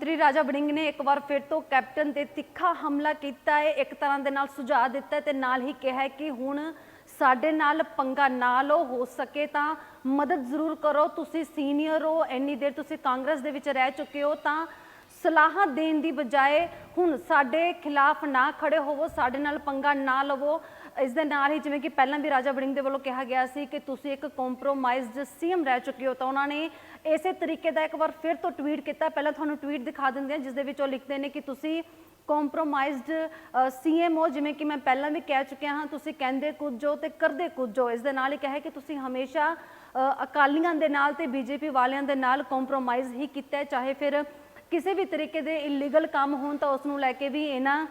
मंत्री राजा वड़िंग ने एक बार फिर तो कैप्टन ते तिखा हमला किया है। एक तरह के नाल सुझाव दिता है ते नाल ही कहा है कि हुण साडे नाल पंगा ना लो, हो सके तां मदद जरूर करो। तुसी सीनियर हो, इन्नी देर तुसी कांग्रेस दे विच रह चुके हो, तां सलाह देण दी बजाए हुण साडे खिलाफ ना खड़े होवो, साडे नाल पंगा ना लवो। इस दे नाल ही जिवें कि पहलां भी राजा वड़िंग दे वल्लों कहा गया सी कि तुसी एक कॉम्प्रोमाइज़ड सीएम रह चुके हो, तो उन्होंने इसे तरीके का एक बार फिर तो ट्वीट किया। पहले तुहानूं ट्वीट दिखा दिंदे हैं जिस दे विच ओह लिखदे ने कि तुसी कॉम्प्रोमाइज़ड सीएम हो, जिवें कि मैं पहलां भी कह चुकिया हाँ, तुसी कहंदे कुछ हो ते करदे कुछ हो। इस दे नाल ही कहा कि तुसी हमेशा अकालियां दे नाल ते बीजेपी वालियां दे नाल कॉम्प्रोमाइज़ ही कीता है, चाहे फिर किसी भी तरीके दे इलीगल काम होण तां उस नूं लैके भी इन्हां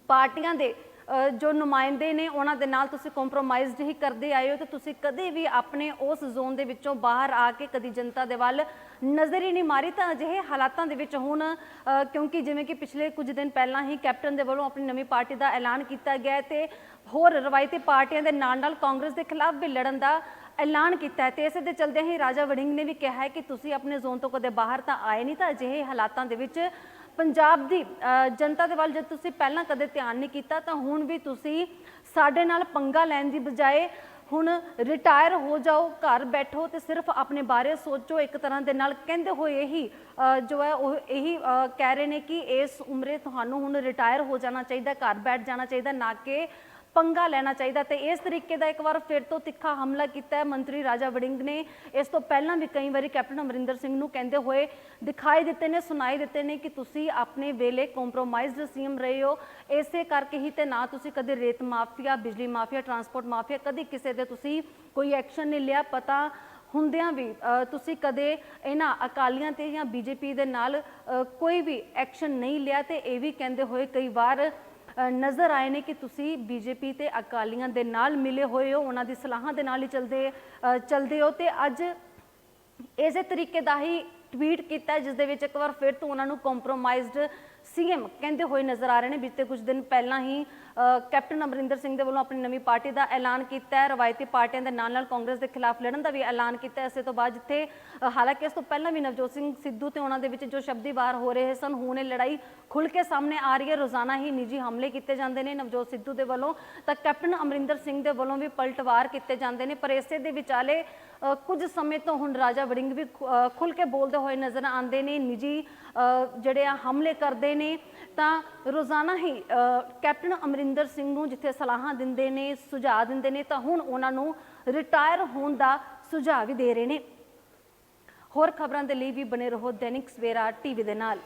पार्टियां दे जो नुमाइंदे ने उन्हां दे नाल तुसीं कॉम्प्रोमाइज़ड ही करते आए हो। तो तुसीं कदे भी अपने उस जोन दे विचों बाहर आके कदी जनता दे वल नज़र ही नहीं मारी। तो अजिहे हालातां दे विच हुण क्योंकि जिवें कि पिछले कुछ दिन पहलां ही कैप्टन दे वल्लों अपनी नवीं पार्टी का ऐलान किया गया ते होर रवायती पार्टियां दे नाल कांग्रेस के खिलाफ भी लड़न का ऐलान किया है। तो इस दे चलदे ही राजा वड़िंग ने भी कहा है कि तुसीं अपने जोन तो कदे बाहर तो आए नहीं, तो अजिहे हालातां दे विच पंजाब दी जनता दे वल जद तुसीं पहलां कदे ध्यान नहीं किया, तो हुण भी तुसीं साडे नाल पंगा लैण दी बजाए हुण रिटायर हो जाओ, घर बैठो तो सिर्फ अपने बारे सोचो। एक तरह के नाल कहंदे होए यही जो है वो यही कह रहे हैं कि इस उम्रे तुहानूं हुण रिटायर हो जाना चाहिए, घर बैठ जाना चाहिए, ना कि पंगा लेना चाहिए। तो इस तरीके का एक बार फिर तो तिखा हमला किया है मंत्री राजा वड़िंग ने। इस तो पहला भी कई बार कैप्टन अमरिंदर सिंह नूं कहंदे होए दिखाई दिते ने, सुनाई दिते ने कि तुसी अपने वेले कॉम्प्रोमाइज़ड सीएम रहे हो। इसे करके ही तो ना तुसी कदे रेत माफिया, बिजली माफिया, ट्रांसपोर्ट माफिया कदी किसी दे तुसी कोई एक्शन नहीं लिया। पता हुंदियां भी तुसी कदे इन्हां अकालियां ते या बीजेपी दे नाल कोई भी एक्शन नहीं लिया। तो यह भी कहंदे होए कई बार नज़र आए ने कि तुसी बीजेपी ते अकालियां दे नाल मिले हुए हो, उन्हां दी सलाहां दे नाल ही चलदे हो। तो अज इस तरीके का ही ट्वीट किया जिस दे विच एक बार फिर तो उन्होंने कॉम्प्रोमाइज़ड सीएम कहते हुए नज़र आ रहे हैं। बीते कुछ दिन पहला ही कैप्टन अमरिंदर सिंह दे वल्लों अपनी नवीं पार्टी का ऐलान किया है, रवायती पार्टियां दे नाल कांग्रेस के खिलाफ लड़न का भी ऐलान किया। इस तो बाद जिथे हालांकि इस तो पहला भी नवजोत सिंह सिद्धू तो उन्होंने विच जो शब्दी वार हो रहे सन, हुण ये लड़ाई खुल के सामने आ रही है। रोज़ाना ही निजी हमले किए जाते हैं नवजोत सिद्धू के वलों, तो कैप्टन अमरिंदर सिंह के वलों भी पलटवार किए जाते हैं। पर इसे दे विचाले कुछ समय तो हुण राजा वड़िंग भी खुल के बोलते हुए नज़र आते हैं, निजी जिहड़े हमले करते हैं। तो रोज़ाना ही कैप्टन अमरिंदर सिंह नूं जिथे सलाहां दिंदे ने, सुझाव दिंदे ने, तो हुण उन्हां नूं रिटायर होण दा सुझाव भी दे रहे हैं। होर खबरां दे लई भी बने रहो दैनिक सवेरा टीवी दे नाल।